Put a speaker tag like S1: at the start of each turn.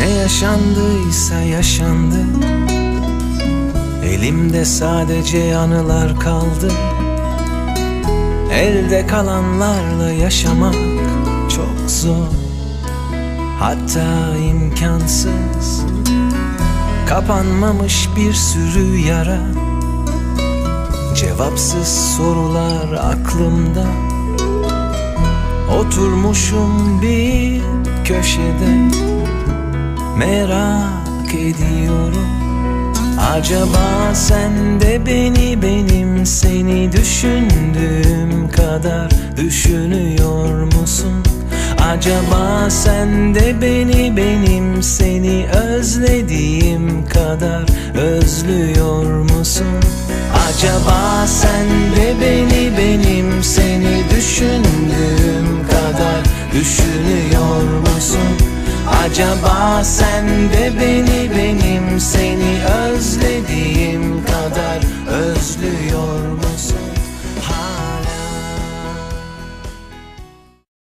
S1: Ne yaşandıysa yaşandı. Elimde sadece anılar kaldı. Elde kalanlarla yaşamak çok zor, hatta imkansız. Kapanmamış bir sürü yara, cevapsız sorular aklımda. Oturmuşum bir köşede, merak ediyorum. Acaba sen de beni benim seni düşündüğüm kadar düşünüyor musun? Acaba sen de beni benim seni özlediğim kadar özlüyor musun? Acaba sen de beni benim seni düşündüğüm kadar düşünüyor musun? Acaba sen de beni